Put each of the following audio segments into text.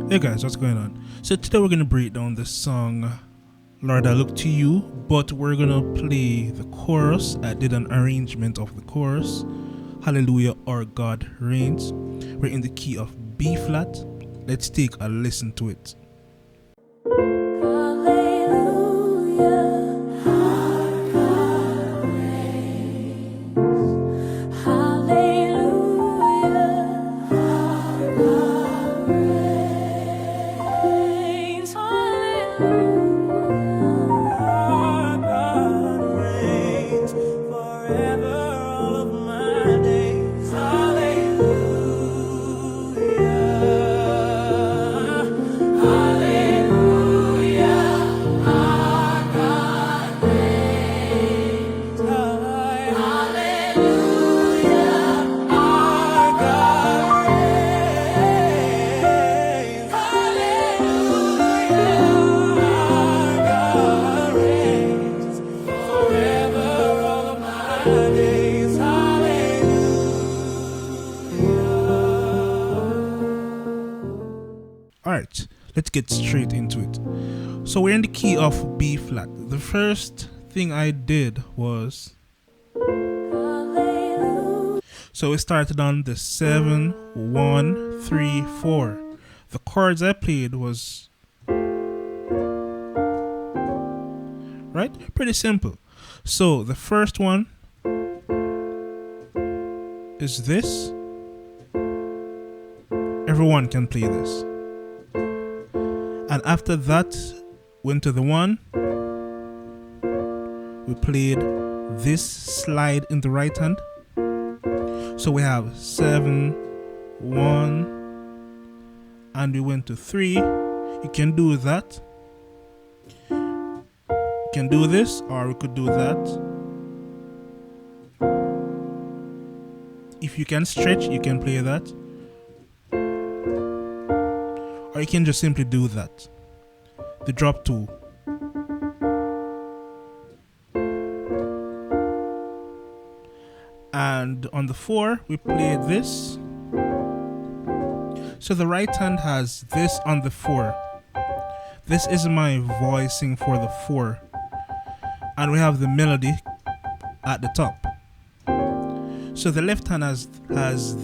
Hey guys, what's going on? So today we're gonna break down the song Lord I Look to You, but we're gonna play the chorus. I did an arrangement of the chorus. Hallelujah, our God reigns. We're in the key of B flat. Let's take a listen to it. Alright, let's get straight into it. So we're in the key of B flat. The first thing I did was, so we started on the 7, 1, 3, 4. The chords I played was, right? Pretty simple. So the first one is this. Everyone can play this. And after that, went to the 1. We played this slide in the right hand. So we have 7, 1, and we went to 3. You can do that. You can do this, or we could do that. If you can stretch, you can play that. Or you can just simply do that. The drop 2. And on the 4, we played this. So the right hand has this on the 4. This is my voicing for the 4. And we have the melody at the top. So the left hand has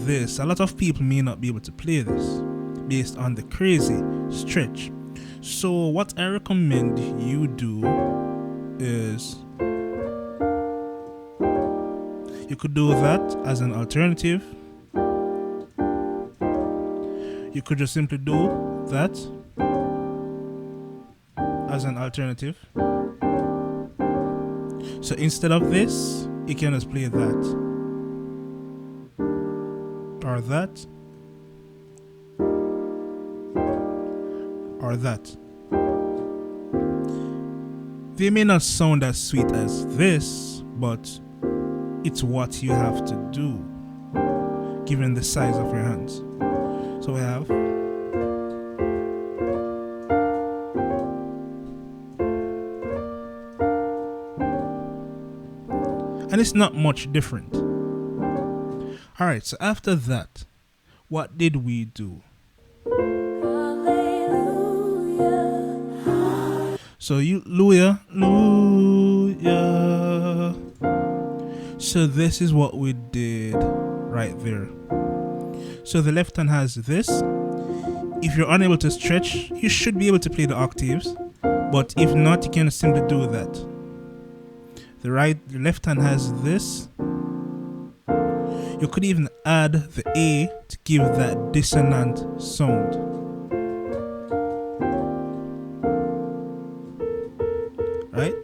this. A lot of people may not be able to play this based on the crazy stretch. So what I recommend you do is, you could do that as an alternative. You could just simply do that as an alternative. So instead of this, you can just play that or that or that. They may not sound as sweet as this, but it's what you have to do given the size of your hands. So we have, and it's not much different. Alright, so after that, what did we do? So hallelujah. So this is what we did right there. So the left hand has this. If you're unable to stretch, you should be able to play the octaves. But if not, you can simply do that. The left hand has this. You could even add the A to give that dissonant sound. Right?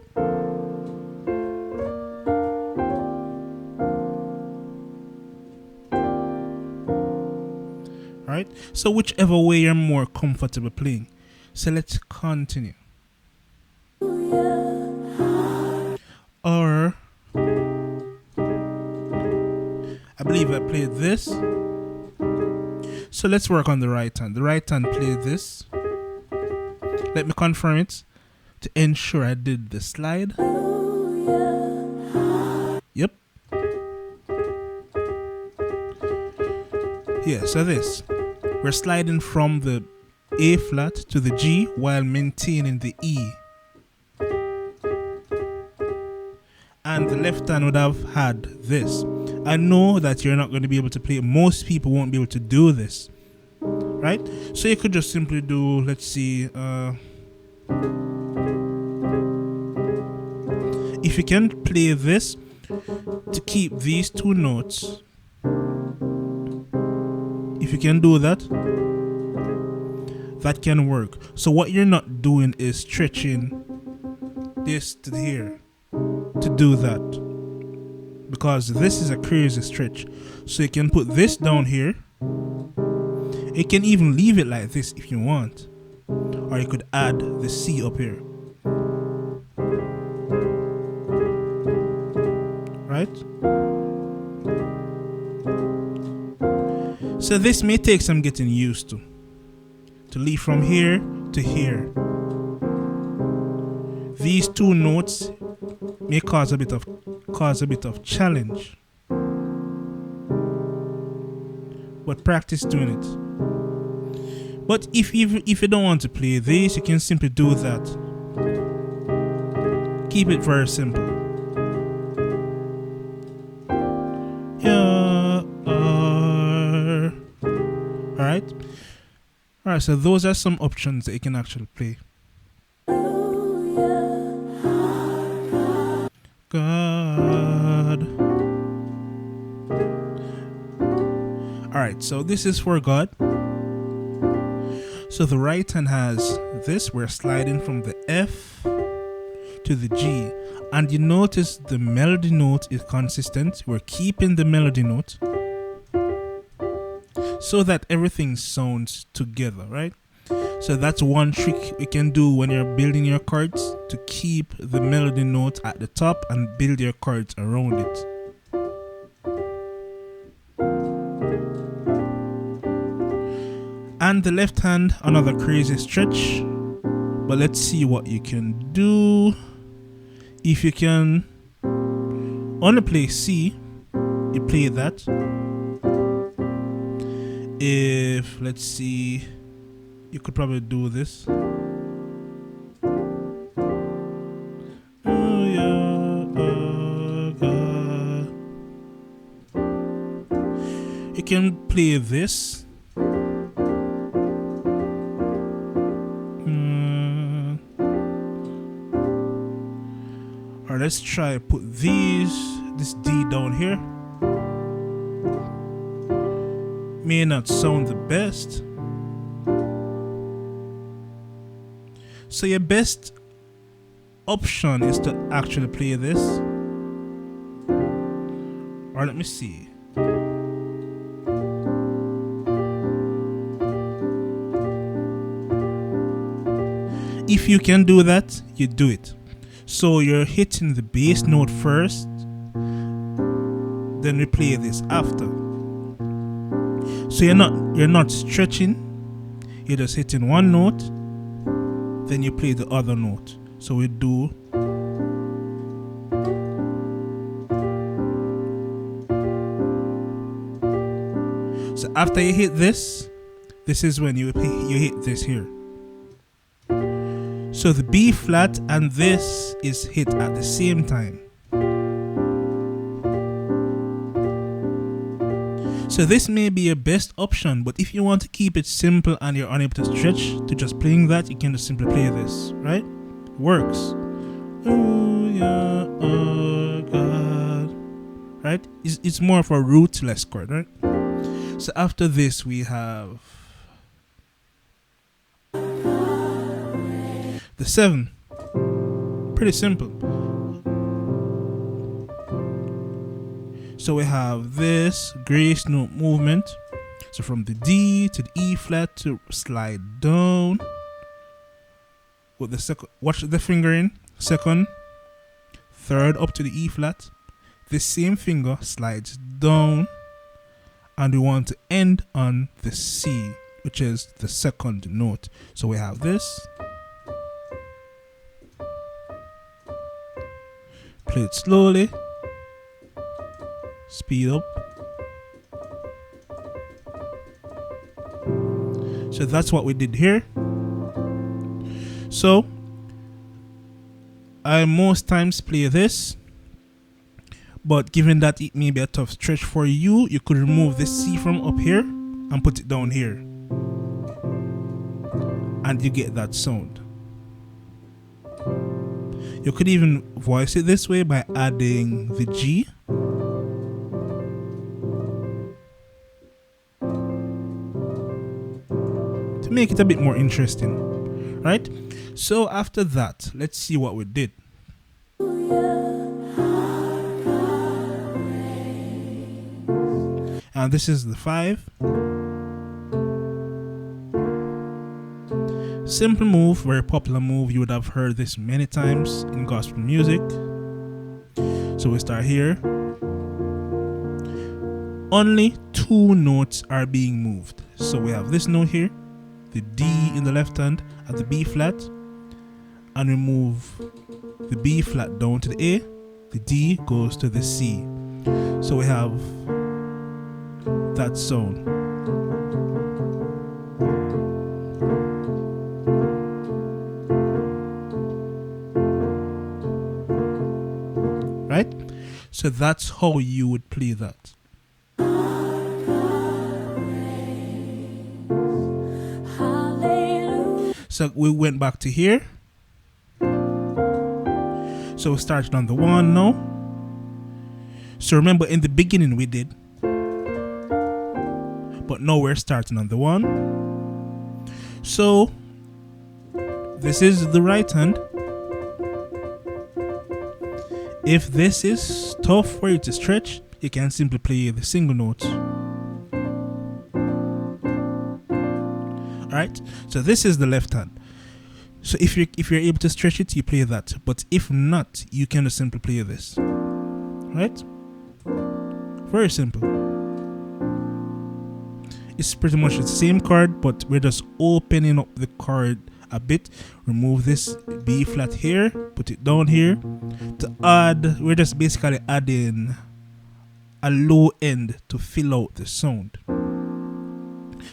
Alright? So whichever way you're more comfortable playing. So let's continue. Or I believe I played this. So let's work on the right hand. The right hand played this. Let me confirm it to ensure I did the slide. Yep. Yeah, so this. We're sliding from the A flat to the G while maintaining the E. And the left hand would have had this. I know that you're not going to be able to play. Most people won't be able to do this, right? So you could just simply do, let's see, if you can play this to keep these two notes, if you can do that, that can work. So what you're not doing is stretching this to here to do that, because this is a crazy stretch. So you can put this down here. You can even leave it like this if you want, or you could add the C up here, right? So this may take some getting used to leave from here to here. These two notes may cause a bit of challenge, but practice doing it. But if you don't want to play this, you can simply do that. Keep it very simple. Alright, so those are some options that you can actually play. God. Alright, so this is for God. So the right hand has this. We're sliding from the F to the G. And you notice the melody note is consistent. We're keeping the melody note so that everything sounds together, right? So that's one trick you can do when you're building your chords, to keep the melody note at the top and build your chords around it. And the left hand, another crazy stretch. But let's see what you can do. If you can only play C, you play that. If, let's see, you could probably do this. Oh yeah, oh God. You can play this. Or let's try put this D down here. May not sound the best. So your best option is to actually play this. Or let me see. If you can do that, you do it. So you're hitting the bass note first, then we play this after. So you're not stretching, you're just hitting one note, then you play the other note. So we do so after you hit this is when you hit this here. So the B flat and this is hit at the same time. So this may be your best option, but if you want to keep it simple and you're unable to stretch to just playing that, you can just simply play this, right? Works. Oh yeah, oh God. Right? It's more of a rootless chord, right? So after this we have the 7. Pretty simple. So we have this grace note movement. So from the D to the E flat to slide down with the second, watch the fingering, second, third up to the E flat. This same finger slides down, and we want to end on the C, which is the second note. So we have this. Play it slowly. Speed up. So So that's what we did here. So I most times play this, but given that it may be a tough stretch for you, you could remove the C from up here and put it down here, and you get that sound. You could even voice it this way by adding the G. To make it a bit more interesting, right? So after that, let's see what we did. And this is the 5. Simple move, very popular move. You would have heard this many times in gospel music. So we start here. Only 2 notes are being moved. So we have this note here, the D in the left hand at the B flat, and we move the B flat down to the A. The D goes to the C. So we have that sound. Right? So that's how you would play that. So we went back to here. So we started on the 1 now. So remember in the beginning we did, but now we're starting on the 1. So this is the right hand. If this is tough for you to stretch, you can simply play the single notes. Alright, so this is the left hand. So if you're able to stretch it, you play that. But if not, you can just simply play this. Right? Very simple. It's pretty much the same chord, but we're just opening up the chord a bit. Remove this B flat here, put it down here. To add, we're just basically adding a low end to fill out the sound.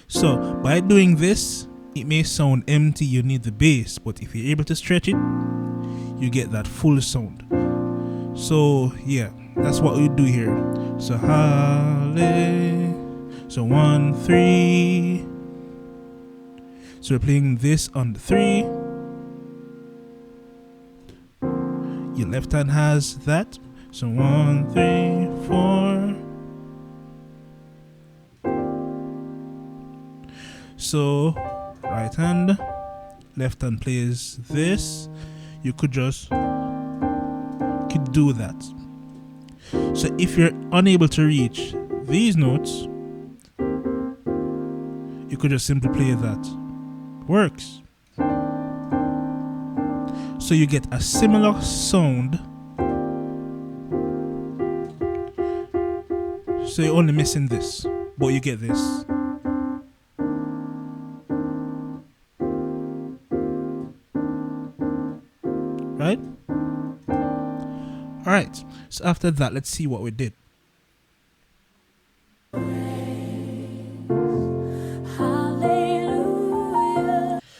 So by doing this, it may sound empty, you need the bass, but if you're able to stretch it, you get that full sound. So yeah, that's what we do here. So hallelujah. So 1, 3. So we're playing this on the 3. Your left hand has that. So 1, 3, 4. So right hand, left hand plays this. You could do that. So if you're unable to reach these notes, you could just simply play that. Works. So you get a similar sound. So you're only missing this, but you get this. Right? Alright, so after that, let's see what we did.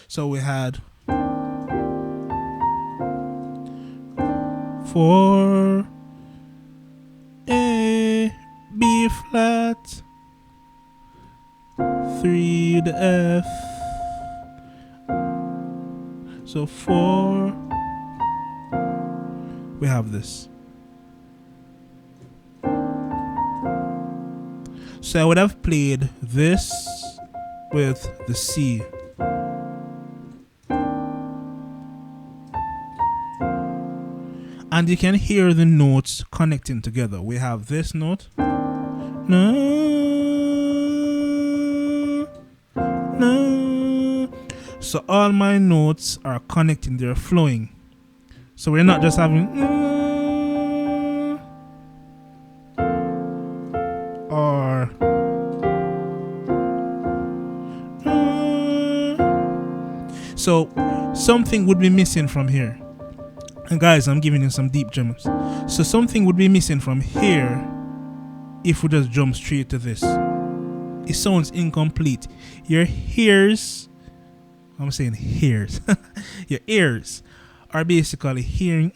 So we had 4 A B flat, 3 the F. So 4. We have this. So I would have played this with the C. And you can hear the notes connecting together. We have this note. No, no. So all my notes are connecting, they're flowing. So we're not just having or so something would be missing from here. And guys, I'm giving you some deep gems. So something would be missing from here if we just jump straight to this. it sounds incomplete. Your ears, I'm saying ears, your ears are basically hearing.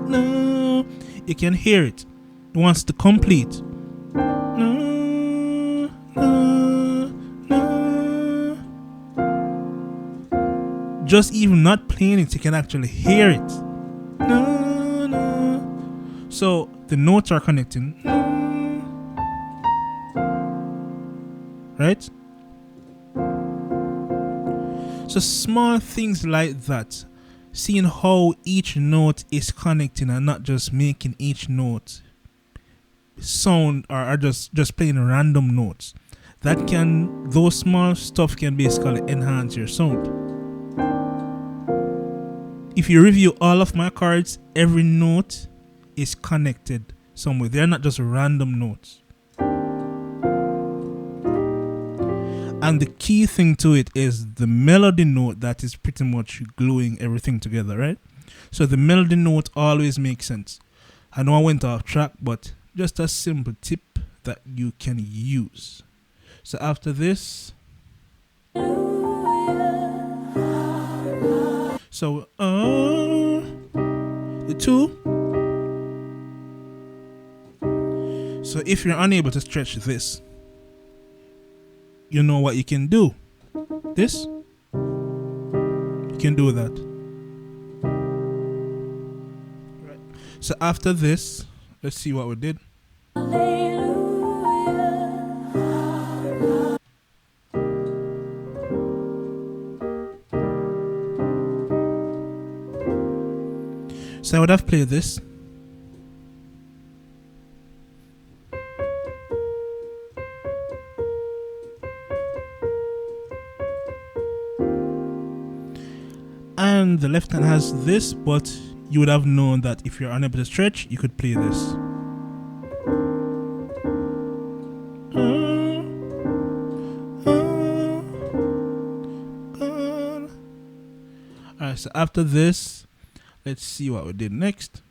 No, you can hear it. It wants to complete. No, no, no. Just even not playing it, you can actually hear it. No, no. So the notes are connecting. Right? So small things like that, seeing how each note is connecting and not just making each note sound or just playing random notes. Those small stuff can basically enhance your sound. If you review all of my chords, every note is connected somewhere. They're not just random notes. And the key thing to it is the melody note that is pretty much gluing everything together, right? So the melody note always makes sense. I know I went off track, but just a simple tip that you can use. So after this, so the 2. So if you're unable to stretch this, you know what you can do. This, you can do that. Right. So after this, let's see what we did. So I would have played this. And the left hand has this, but you would have known that if you're unable to stretch, you could play this. Alright, so after this, let's see what we did next.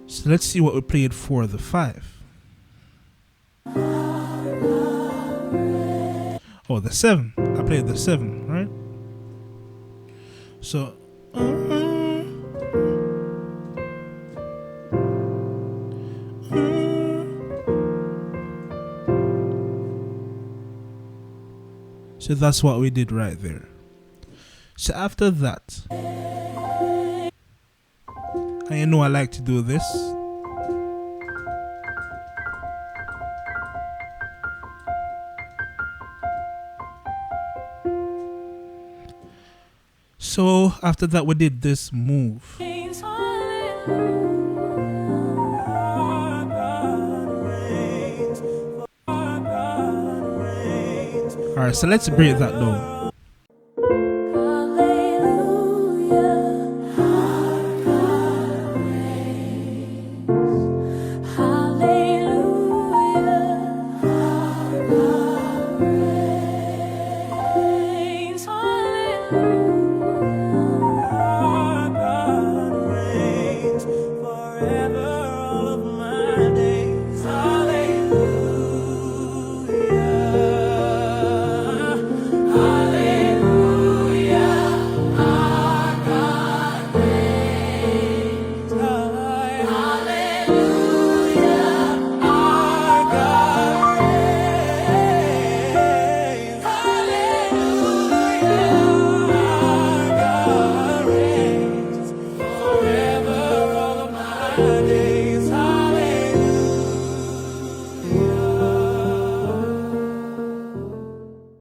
So let's see what we played for the 5. Oh, the 7. I played the 7, right? So so that's what we did right there. So after that, and you know I like to do this. So after that we did this move. Alright, so let's break that down.